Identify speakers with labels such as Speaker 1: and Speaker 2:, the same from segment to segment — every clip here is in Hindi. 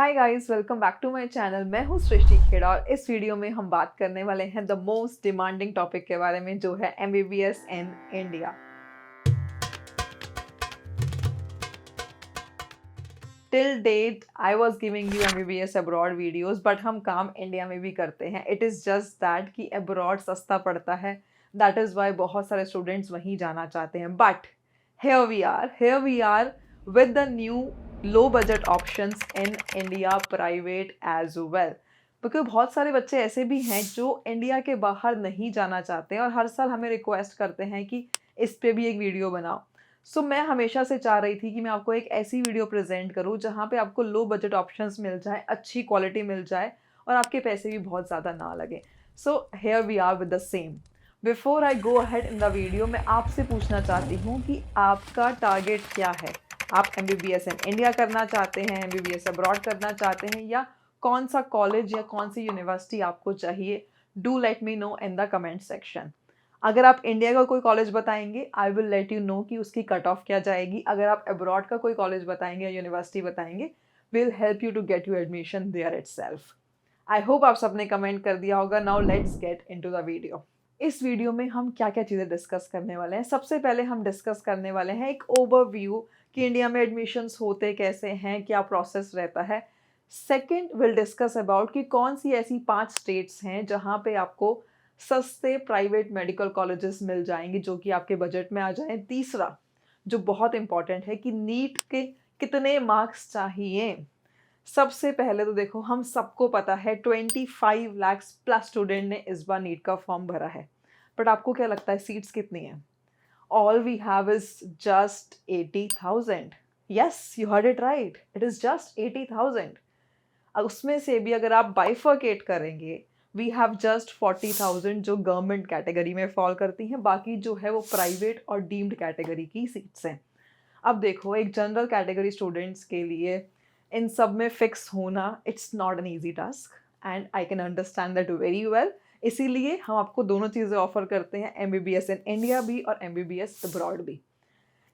Speaker 1: Hi guys, welcome back to my channel. मैं हूँ सृष्टि खेड़ा और इस वीडियो में हम बात करने वाले हैं द मोस्ट डिमांडिंग टॉपिक के बारे में, जो है MBBS in India. Till date I was giving you MBBS abroad videos, but हम काम इंडिया में भी करते हैं। इट इज़ जस्ट दैट कि अब्रॉड सस्ता पड़ता है। दैट इज़ वाई बहुत सारे स्टूडेंट्स वहीं जाना चाहते हैं। But here we are with the new low budget options in India private as well। क्योंकि बहुत सारे बच्चे ऐसे भी हैं जो इंडिया के बाहर नहीं जाना चाहते हैं और हर साल हमें रिक्वेस्ट करते हैं कि इस पे भी एक वीडियो बनाओ। सो मैं हमेशा से चाह रही थी कि मैं आपको एक ऐसी वीडियो प्रेजेंट करूं जहां पे आपको लो बजट ऑप्शंस मिल जाए, अच्छी क्वालिटी मिल जाए और आपके पैसे भी बहुत ज़्यादा ना लगे। So here we are with the same. Before I go ahead in the video, मैं आपसे पूछना चाहती हूँ कि आपका टारगेट क्या है। आप एमबीबीएस इन इंडिया करना चाहते हैं, एमबीबीएस अब्रॉड करना चाहते हैं, या कौन सा कॉलेज या कौन सी यूनिवर्सिटी आपको चाहिए? Do let me know in the comment section. अगर आप इंडिया का कोई कॉलेज बताएंगे, I will let you know कि उसकी कट ऑफ क्या जाएगी। अगर आप अब्रॉड का कोई कॉलेज बताएंगे या यूनिवर्सिटी बताएंगे, will help you to get you admission there itself. I hope आप सबने कमेंट कर दिया होगा। Now let's get into the video. इस वीडियो में हम क्या क्या चीज़ें डिस्कस करने वाले हैं। सबसे पहले हम डिस्कस करने वाले हैं एक ओवरव्यू कि इंडिया में एडमिशन्स होते कैसे हैं, क्या प्रोसेस रहता है। सेकंड विल डिस्कस अबाउट कि कौन सी ऐसी 5 स्टेट्स हैं जहां पे आपको सस्ते प्राइवेट मेडिकल कॉलेजेस मिल जाएंगे जो कि आपके बजट में आ जाएं। तीसरा, जो बहुत इंपॉर्टेंट है, कि नीट के कितने मार्क्स चाहिए। सबसे पहले तो देखो, हम सबको पता है 25 लाख प्लस स्टूडेंट ने इस बार नीट का फॉर्म भरा है। बट आपको क्या लगता है सीट्स कितनी हैं? All we have is just 80,000। Yes, you heard it right, it is just 80,000। उसमें से भी अगर आप बाइफर्केट करेंगे, वी हैव जस्ट 40,000 जो गवर्नमेंट कैटेगरी में फॉल करती हैं। बाकी जो है वो प्राइवेट और डीम्ड कैटेगरी की सीट्स हैं। अब देखो, एक जनरल कैटेगरी स्टूडेंट्स के लिए इन सब में फिक्स होना, it's not an easy task and I can understand that very well. इसीलिए हम आपको दोनों चीज़ें ऑफर करते हैं, एमबीबीएस इन इंडिया भी और एमबीबीएस अब्रॉड भी।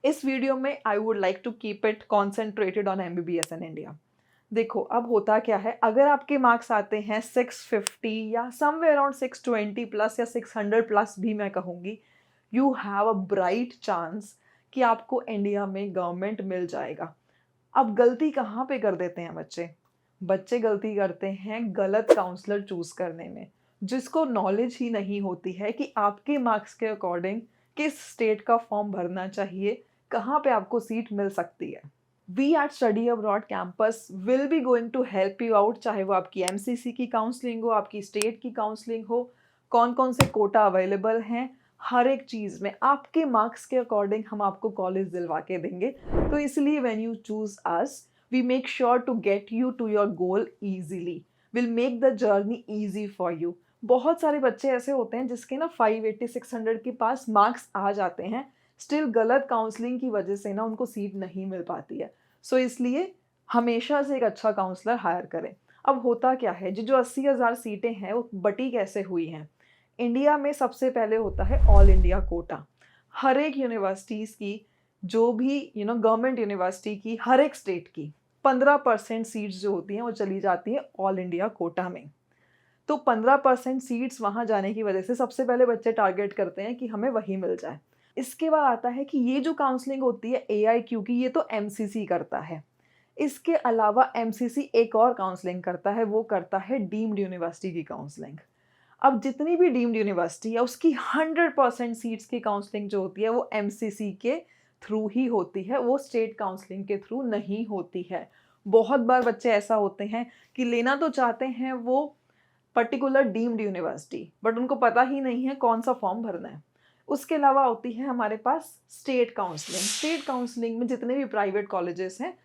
Speaker 1: इस वीडियो में I would like to keep it concentrated on MBBS in India. देखो, अब होता क्या है, अगर आपके मार्क्स आते हैं 650 या समवेयर अराउंड 620 प्लस या 600 प्लस भी मैं कहूँगी, you have a bright chance कि आपको इंडिया में गवर्नमेंट मिल जाएगा। अब गलती कहाँ पे कर देते हैं बच्चे? बच्चे गलती करते हैं गलत काउंसलर चूज करने में, जिसको नॉलेज ही नहीं होती है कि आपके मार्क्स के अकॉर्डिंग किस स्टेट का फॉर्म भरना चाहिए, कहाँ पे आपको सीट मिल सकती है। We at study abroad campus will be going to help you out, चाहे वो आपकी एमसीसी की काउंसलिंग हो, आपकी स्टेट की काउंसलिंग हो, कौन कौन से कोटा अवेलेबल हैं, हर एक चीज़ में आपके मार्क्स के अकॉर्डिंग हम आपको कॉलेज दिलवा के देंगे। तो इसलिए when you choose us, we make sure to get you to your goal easily, will make the journey easy for you. बहुत सारे बच्चे ऐसे होते हैं जिसके ना 580 600 के पास मार्क्स आ जाते हैं, स्टिल गलत काउंसलिंग की वजह से ना उनको सीट नहीं मिल पाती है। सो इसलिए हमेशा से एक अच्छा काउंसलर हायर करें। अब होता क्या है, जो 80,000 सीटें हैं वो बटी कैसे हुई हैं? इंडिया में सबसे पहले होता है ऑल इंडिया कोटा। हर एक यूनिवर्सिटीज़ की, जो भी गवर्नमेंट यूनिवर्सिटी की, हर एक स्टेट की 15% सीट्स जो होती हैं वो चली जाती हैं ऑल इंडिया कोटा में। तो 15% सीट्स वहाँ जाने की वजह से सबसे पहले बच्चे टारगेट करते हैं कि हमें वही मिल जाए। इसके बाद आता है कि ये जो काउंसलिंग होती है एआईक्यू की, ये तो एमसीसी करता है। इसके अलावा एमसीसी एक और काउंसलिंग करता है, वो करता है डीम्ड यूनिवर्सिटी की काउंसलिंग। अब जितनी भी डीम्ड यूनिवर्सिटी है उसकी 100% सीट्स की काउंसलिंग जो होती है वो एमसीसी के थ्रू ही होती है, वो स्टेट काउंसलिंग के थ्रू नहीं होती है। बहुत बार बच्चे ऐसा होते हैं कि लेना तो चाहते हैं वो पर्टिकुलर डीम्ड यूनिवर्सिटी, बट उनको पता ही नहीं है कौन सा फॉर्म भरना है। उसके अलावा होती है हमारे पास स्टेट काउंसलिंग। स्टेट काउंसलिंग में जितने भी प्राइवेट कॉलेजेस हैं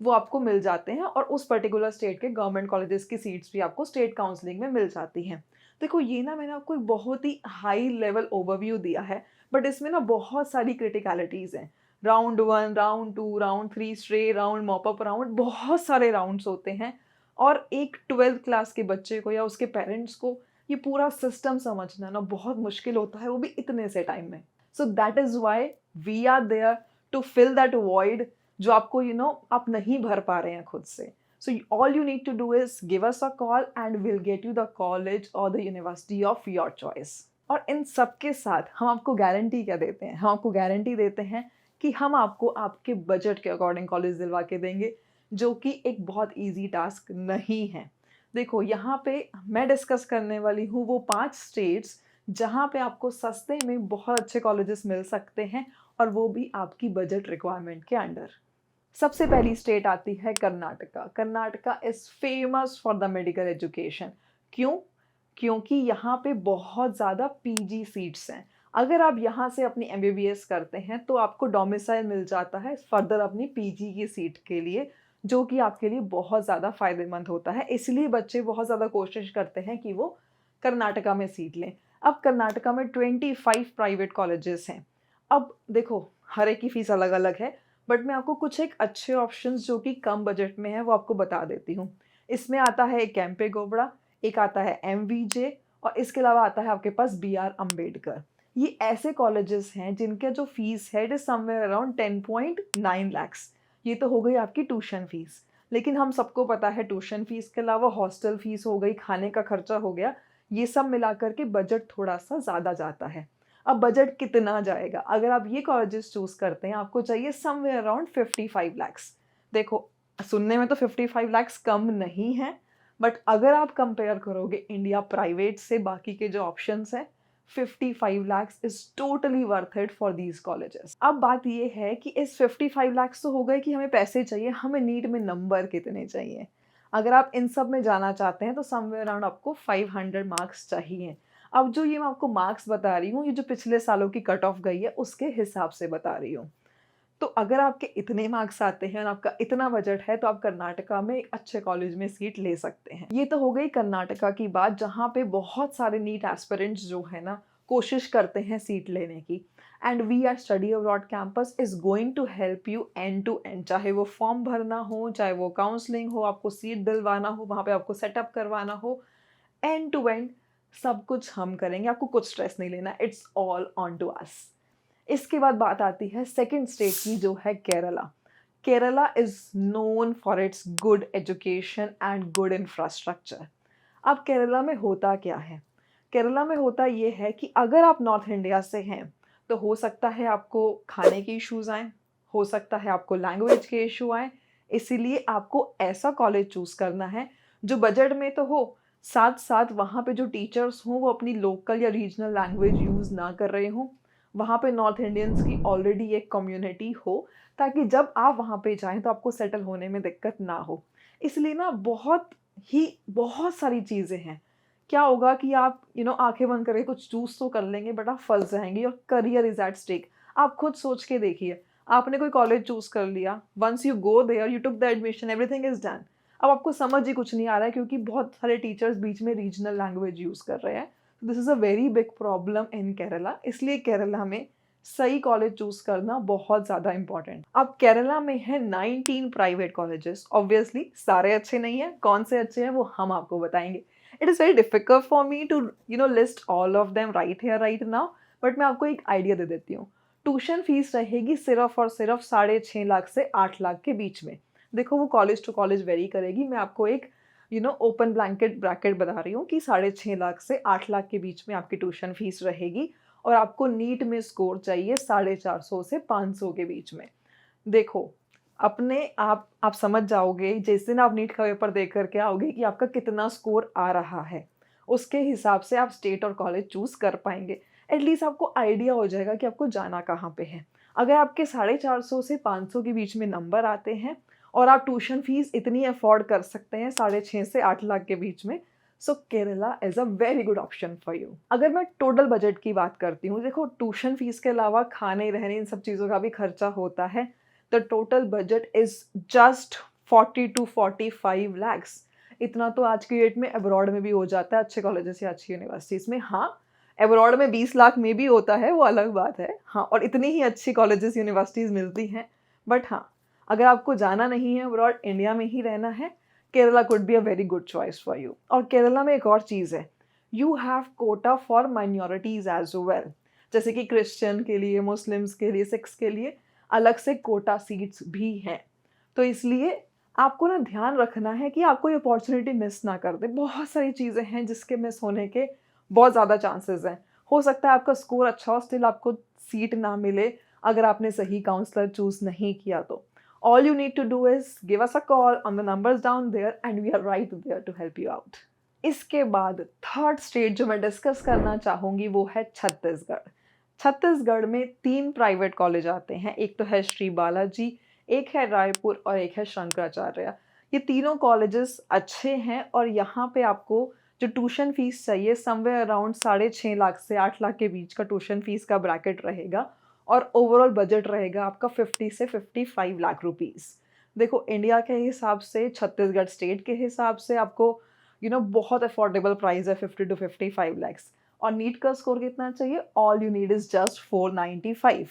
Speaker 1: वो आपको मिल जाते हैं और उस पर्टिकुलर स्टेट के गवर्नमेंट कॉलेजेस की सीट्स भी आपको स्टेट काउंसलिंग में मिल जाती हैं। देखो, ये ना मैंने आपको एक बहुत ही हाई लेवल ओवरव्यू दिया है, बट इसमें ना बहुत सारी क्रिटिकलिटीज़ हैं। Round 1, round 2, round 3, stray round, mop up round, बहुत सारे राउंड्स होते हैं। और एक 12th क्लास के बच्चे को या उसके पेरेंट्स को ये पूरा सिस्टम समझना ना बहुत मुश्किल होता है, वो भी इतने से टाइम में। So that is why we are there to fill that void जो आपको आप नहीं भर पा रहे हैं खुद से। So all you need to do is give us a call and we'll get you the college or the university of your choice. और इन सब के साथ हम आपको गारंटी क्या देते हैं? हम आपको गारंटी देते हैं कि हम आपको आपके बजट के अकॉर्डिंग कॉलेज दिलवा के देंगे, जो कि एक बहुत ईज़ी टास्क नहीं है। देखो, यहाँ पे मैं डिस्कस करने वाली हूँ वो 5 स्टेट्स जहाँ पे आपको सस्ते में बहुत अच्छे कॉलेजेस मिल सकते हैं, और वो भी आपकी बजट रिक्वायरमेंट के अंडर। सबसे पहली स्टेट आती है Karnataka. Karnataka is famous for the medical education. क्यों? क्योंकि यहाँ पे बहुत ज़्यादा पीजी सीट्स हैं। अगर आप यहाँ से अपनी एमबीबीएस करते हैं तो आपको डोमिसाइल मिल जाता है फर्दर अपनी पीजी की सीट के लिए, जो कि आपके लिए बहुत ज़्यादा फ़ायदेमंद होता है। इसलिए बच्चे बहुत ज़्यादा कोशिश करते हैं कि वो कर्नाटका में सीट लें। अब कर्नाटका में 25 प्राइवेट कॉलेजेस हैं। अब देखो, हर एक की फ़ीस अलग-अलग है, बट मैं आपको कुछ एक अच्छे ऑप्शंस जो कि कम बजट में है वो आपको बता देती हूँ। इसमें आता है एक कैंपे गौबड़ा, एक आता है एमवीजे, और इसके अलावा आता है आपके पास बीआर अम्बेडकर। ये ऐसे कॉलेजेस हैं जिनका जो फीस है it is somewhere around 10.9 lakhs. ये तो हो गई आपकी ट्यूशन फीस। लेकिन हम सबको पता है ट्यूशन फीस के अलावा हॉस्टल फीस हो गई, खाने का खर्चा हो गया, ये सब मिला कर के बजट थोड़ा-सा ज़्यादा जाता है। अब बजट कितना जाएगा? अगर आप ये कॉलेजेस चूज़ करते हैं, आपको चाहिए समवेयर अराउंड 55 लैक्स। देखो, सुनने में तो 55 लैक्स कम नहीं है, बट अगर आप कंपेयर करोगे इंडिया प्राइवेट से बाकी के जो ऑप्शंस हैं, 55 lakhs is totally worth it for these colleges. अब बात ये है कि इस 55 लैक्स तो हो गए कि हमें पैसे चाहिए, हमें नीट में नंबर कितने चाहिए? अगर आप इन सब में जाना चाहते हैं तो समवेयर अराउंड आपको 500 मार्क्स चाहिए। अब जो ये मैं आपको मार्क्स बता रही हूँ, ये जो पिछले सालों की कट ऑफ गई है उसके हिसाब से बता रही हूँ। तो अगर आपके इतने मार्क्स आते हैं और आपका इतना बजट है तो आप कर्नाटका में एक अच्छे कॉलेज में सीट ले सकते हैं। ये तो हो गई कर्नाटका की बात, जहाँ पे बहुत सारे नीट एस्पिरेंट्स जो है ना कोशिश करते हैं सीट लेने की। And we are study abroad campus is going to help you end to end, चाहे वो फॉर्म भरना हो, चाहे वो काउंसलिंग हो, आपको सीट दिलवाना हो, वहाँ पे आपको सेटअप करवाना हो, एंड टू एंड सब कुछ हम करेंगे। आपको कुछ स्ट्रेस नहीं लेना, it's all on to us. इसके बाद बात आती है सेकंड स्टेट की, जो है Kerala. Kerala is known for its good education and good infrastructure. अब केरला में होता क्या है? केरला में होता ये है कि अगर आप नॉर्थ इंडिया से हैं, तो हो सकता है आपको खाने के इश्यूज़ आएँ, हो सकता है आपको लैंग्वेज के इश्यू आएँ, इसीलिए आपको ऐसा कॉलेज चूज़ करना है जो बजट में तो हो, साथ-साथ वहाँ पे जो टीचर्स हों वो अपनी लोकल या रीजनल लैंग्वेज यूज़ ना कर रहे हों। वहाँ पे नॉर्थ इंडियंस की ऑलरेडी एक कम्युनिटी हो, ताकि जब आप वहाँ पे जाएँ तो आपको सेटल होने में दिक्कत ना हो। इसलिए ना बहुत सारी चीज़ें हैं। क्या होगा कि आप आँखें बंद करके कुछ चूज़ तो कर लेंगे, बट आप फँस जाएँगे, your career is at stake. आप खुद सोच के देखिए, आपने कोई कॉलेज चूज़ कर लिया, once you go there, you took the admission, everything is done. अब आपको समझ ही कुछ नहीं आ रहा है क्योंकि बहुत सारे टीचर्स बीच में रीजनल लैंग्वेज यूज़ कर रहे हैं। This is a very big problem in Kerala, इसलिए केरला में सही कॉलेज चूज़ करना बहुत ज़्यादा इम्पोर्टेंट। अब केरला में है 19 प्राइवेट कॉलेजेस, ऑब्वियसली सारे अच्छे नहीं हैं, कौन से अच्छे हैं वो हम आपको बताएँगे। It is very difficult for me to list all of them right here right now, but मैं आपको एक आइडिया दे देती हूँ। ट्यूशन फीस रहेगी सिर्फ़ और सिर्फ़ 6.5 लाख से 8 लाख के बीच में। देखो, वो कॉलेज टू कॉलेज वेरी करेगी, मैं आपको एक ओपन ब्लैंकेट ब्रैकेट बता रही हूँ कि 6.5 लाख से 8 लाख के बीच में आपकी ट्यूशन फीस रहेगी, और आपको नीट में स्कोर चाहिए 450 से 500 के बीच में। देखो, अपने आप समझ जाओगे जिस दिन आप नीट का पेपर देख कर के आओगे कि आपका कितना स्कोर आ रहा है, उसके हिसाब से आप स्टेट और कॉलेज चूज़ कर पाएँगे। एटलीस्ट आपको आइडिया हो जाएगा कि आपको जाना कहाँ पे है। अगर आपके 450 से 500 के बीच में नंबर आते हैं और आप ट्यूशन फीस इतनी अफोर्ड कर सकते हैं 6.5 से 8 लाख के बीच में, so Kerala is a very good option for you. अगर मैं टोटल बजट की बात करती हूँ, देखो ट्यूशन फीस के अलावा खाने रहने इन सब चीज़ों का भी खर्चा होता है। The total budget is just 40 to 45 lakhs. इतना तो आज की डेट में अब्रॉड में भी हो जाता है अच्छे कॉलेजेस या अच्छी यूनिवर्सिटीज़ में। हाँ, अब्रॉड में 20 लाख में भी होता है, वो अलग बात है। हाँ, और इतनी ही अच्छी कॉलेजेस यूनिवर्सिटीज़ मिलती हैं। बट हाँ, अगर आपको जाना नहीं है अब्रॉड, इंडिया में ही रहना है, Kerala could be a very good choice for you. और केरला में एक और चीज़ है, you have quota for minorities as well. जैसे कि क्रिश्चियन के लिए, मुस्लिम्स के लिए, सिख्स के लिए अलग से कोटा सीट्स भी हैं। तो इसलिए आपको ना ध्यान रखना है कि आपको ये अपॉर्च्युनिटी मिस ना कर दे। बहुत सारी चीज़ें हैं जिसके मिस होने के बहुत ज़्यादा चांसेस हैं। हो सकता है आपका स्कोर अच्छा हो, स्टिल आपको सीट ना मिले अगर आपने सही काउंसलर चूज़ नहीं किया तो। All you need to do is give us a call on the numbers down there and we are right there to help you out. इसके बाद थर्ड स्टेट जो मैं डिस्कस करना चाहूँगी वो है छत्तीसगढ़। छत्तीसगढ़ में 3 प्राइवेट कॉलेज आते हैं, एक तो है श्री बालाजी, एक है रायपुर और एक है शंकराचार्य। ये तीनों कॉलेजेस अच्छे हैं और यहाँ पे आपको जो ट्यूशन फीस चाहिए समवेयर अराउंड 6.5 लाख से 8 लाख के बीच का ट्यूशन फीस का ब्रैकेट रहेगा और ओवरऑल बजट रहेगा आपका 50 से 55 लाख रुपीस। देखो इंडिया के हिसाब से, छत्तीसगढ़ स्टेट के हिसाब से आपको बहुत अफोर्डेबल प्राइस है 50 टू 55 लैक्स। और नीट का स्कोर कितना चाहिए? All you need is just 495।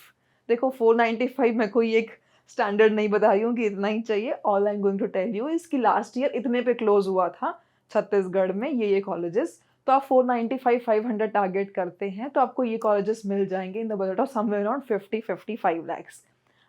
Speaker 1: देखो 495 मैं कोई एक स्टैंडर्ड नहीं बता रही हूँ कि इतना ही चाहिए। All I am going to tell you इसकी लास्ट ईयर इतने पे क्लोज हुआ था छत्तीसगढ़ में ये कॉलेजेस। तो आप 495 500 टारगेट करते हैं तो आपको ये कॉलेजेस मिल जाएंगे in the budget of somewhere around 50-55 lakhs.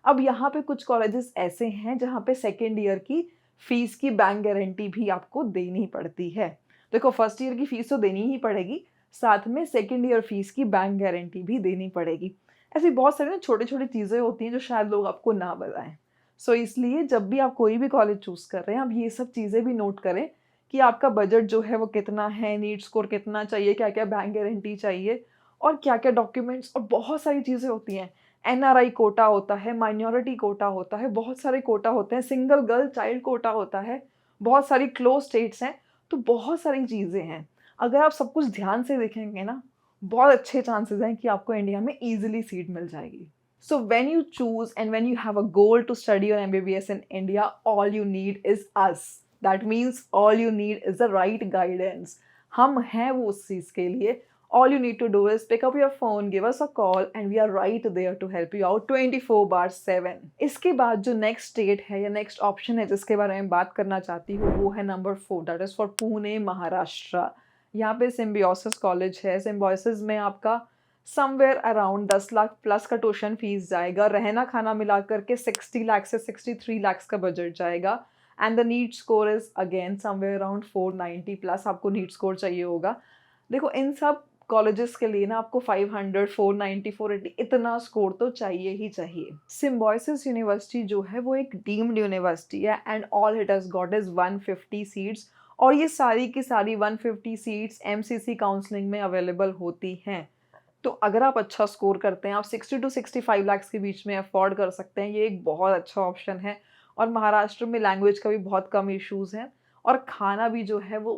Speaker 1: अब यहाँ पे कुछ कॉलेजेस ऐसे हैं जहाँ पे सेकेंड ईयर की फीस की बैंक गारंटी भी आपको देनी पड़ती है। देखो फर्स्ट ईयर की फीस तो देनी ही पड़ेगी, साथ में सेकेंड ईयर फीस की बैंक गारंटी भी देनी पड़ेगी। ऐसी बहुत सारी ना छोटी छोटी चीज़ें होती हैं जो शायद लोग आपको ना बताएं। सो इसलिए जब भी आप कोई भी कॉलेज चूज़ कर रहे हैं आप ये सब चीज़ें भी नोट करें कि आपका बजट जो है वो कितना है, नीट स्कोर कितना चाहिए, क्या क्या बैंक गारंटी चाहिए और क्या क्या डॉक्यूमेंट्स, और बहुत सारी चीज़ें होती हैं। एनआरआई कोटा होता है, माइनॉरिटी कोटा होता है, बहुत सारे कोटा होते हैं, सिंगल गर्ल चाइल्ड कोटा होता है, बहुत सारी क्लोज स्टेट्स हैं। तो बहुत सारी चीज़ें हैं। अगर आप सब कुछ ध्यान से देखेंगे ना, बहुत अच्छे चांसेस हैं कि आपको इंडिया में ईजिली सीट मिल जाएगी। So when you choose and when you have a goal to study your MBBS in India, all you need is us. That means all you need is the right guidance. हम हैं वो उस चीज़ के लिए। All you need to do is pick up your phone, give us a call and we are right there to help you out 24/7। इसके बाद जो नेक्स्ट स्टेट है या नेक्स्ट ऑप्शन है जिसके बारे में बात करना चाहती हूँ वो है number 4, that is for Pune Maharashtra. यहाँ पे सिम्बियोसिस कॉलेज है। सिम्बियोसिस में आपका समवेयर अराउंड 10 लाख प्लस का ट्यूशन फीस जाएगा, रहना खाना मिला करके 60 लाख से 63 लाख का बजट जाएगा and the NEET score is again somewhere around 490 plus आपको नीट स्कोर चाहिए होगा। देखो इन सब कॉलेजेस के लिए ना आपको 500, 490, 480 इतना स्कोर तो चाहिए ही चाहिए। सिम्बोयसिस यूनिवर्सिटी जो है वो एक डीम्ड यूनिवर्सिटी है and all it has got is 150 seats और ये सारी की सारी 150 सीट्स एमसीसी काउंसलिंग में अवेलेबल होती हैं। तो अगर आप अच्छा स्कोर करते हैं, आप 60 टू 65 लाख के बीच में अफोर्ड कर सकते हैं, ये एक बहुत अच्छा ऑप्शन है। और महाराष्ट्र में लैंग्वेज का भी बहुत कम इश्यूज़ हैं और खाना भी जो है वो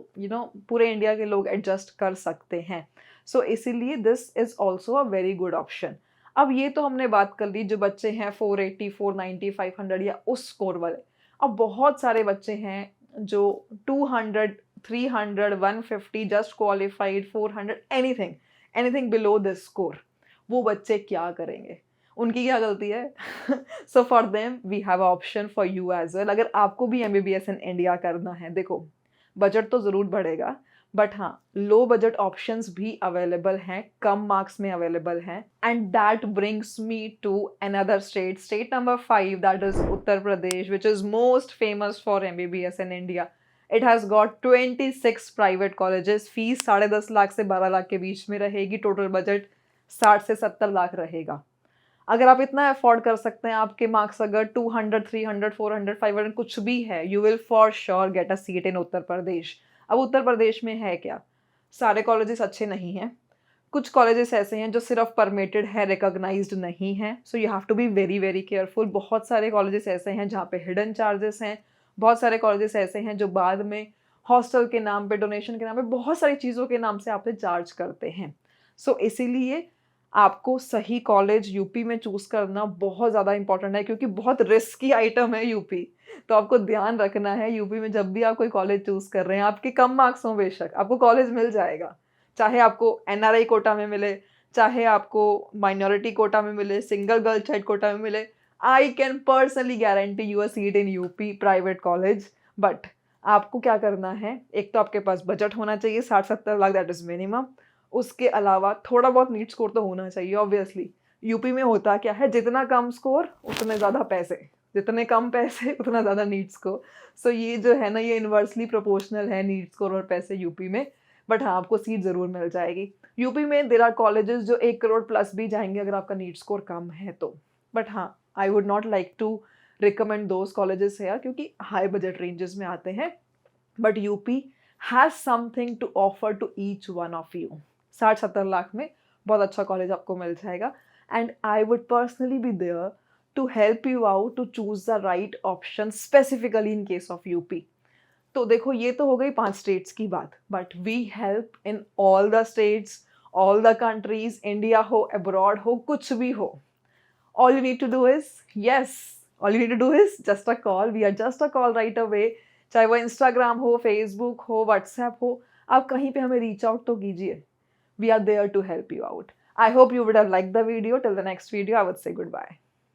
Speaker 1: पूरे इंडिया के लोग एडजस्ट कर सकते हैं। सो इसीलिए this is also a very good option. अब ये तो हमने बात कर ली जो बच्चे हैं 480, 490, 500 या उस स्कोर वाले। अब बहुत सारे बच्चे हैं जो 200, 300, 150 just qualified, 400 anything below this score. वो बच्चे क्या करेंगे? उनकी क्या गलती है? So for them we have option for you as well. अगर आपको भी एमबीबीएस इन इंडिया करना है, देखो बजट तो ज़रूर बढ़ेगा बट हाँ लो बजट ऑप्शंस भी अवेलेबल हैं, कम मार्क्स में अवेलेबल हैं। And that brings me to another state number 5, that is Uttar Pradesh, which is most famous for MBBS in India. It has got 26 private colleges. Fees 10.5 lakh से 12 लाख के बीच में रहेगी। टोटल बजट 60 से 70 लाख रहेगा। अगर आप इतना अफोर्ड कर सकते हैं, आपके मार्क्स अगर 200, 300, 400, 500 कुछ भी है, you will for sure get a seat in Uttar Pradesh. अब उत्तर प्रदेश में है क्या, सारे कॉलेजेस अच्छे नहीं हैं। कुछ कॉलेजेस ऐसे हैं जो सिर्फ परमिटेड है, रिकॉग्नाइज्ड नहीं है। So you have to be very very careful. बहुत सारे कॉलेजेस ऐसे हैं जहाँ पे हिडन चार्जेस हैं। बहुत सारे कॉलेजेस ऐसे हैं जो बाद में हॉस्टल के नाम पे, डोनेशन के नाम पे, बहुत सारी चीज़ों के नाम से आपसे चार्ज करते हैं। सो इसीलिए आपको सही कॉलेज यूपी में चूज़ करना बहुत ज़्यादा इंपॉर्टेंट है क्योंकि बहुत रिस्की आइटम है यूपी। तो आपको ध्यान रखना है यूपी में जब भी आप कोई कॉलेज चूज़ कर रहे हैं, आपके कम मार्क्स हों बेशक, आपको कॉलेज मिल जाएगा। चाहे आपको एनआरआई कोटा में मिले, चाहे आपको माइनॉरिटी कोटा में मिले, सिंगल गर्ल चाइल्ड कोटा में मिले, I can personally guarantee you a seat in UP private college. But आपको क्या करना है, एक तो आपके पास बजट होना चाहिए 60-70 लाख, दैट इज़ मिनिमम। उसके अलावा थोड़ा बहुत नीट स्कोर तो होना चाहिए ऑब्वियसली। यूपी में होता क्या है, जितना कम स्कोर उतने ज़्यादा पैसे। जितने कम पैसे उतना ज़्यादा नीट स्कोर। सो ये जो है ना, ये इन्वर्सली प्रोपोर्शनल है नीट स्कोर और पैसे यूपी में। बट हाँ, आपको सीट ज़रूर मिल जाएगी। यूपी में देयर आर कॉलेजेस जो 1 करोड़ प्लस भी जाएँगे अगर आपका नीट स्कोर कम है तो। बट हाँ, I would not like to recommend those colleges here क्योंकि हाई बजट रेंजेस में आते हैं। But UP has something to offer to each one of you. 60-70 lakh में बहुत अच्छा कॉलेज आपको मिल जाएगा। And I would personally be there to help you out to choose the right option specifically in case of UP. तो देखो, ये तो हो गई 5 स्टेट्स की बात, but we help in all the states, all the countries, India हो, अब्रॉड हो, कुछ भी हो। All you need to do is, yes, all you need to do is just a call. We are just a call right away. चाहे वो इंस्टाग्राम हो, फेसबुक हो, व्हाट्सएप हो, आप कहीं पे हमें रीच आउट तो कीजिए. We are there to help you out. I hope you would have liked the video. Till the next video, I would say goodbye.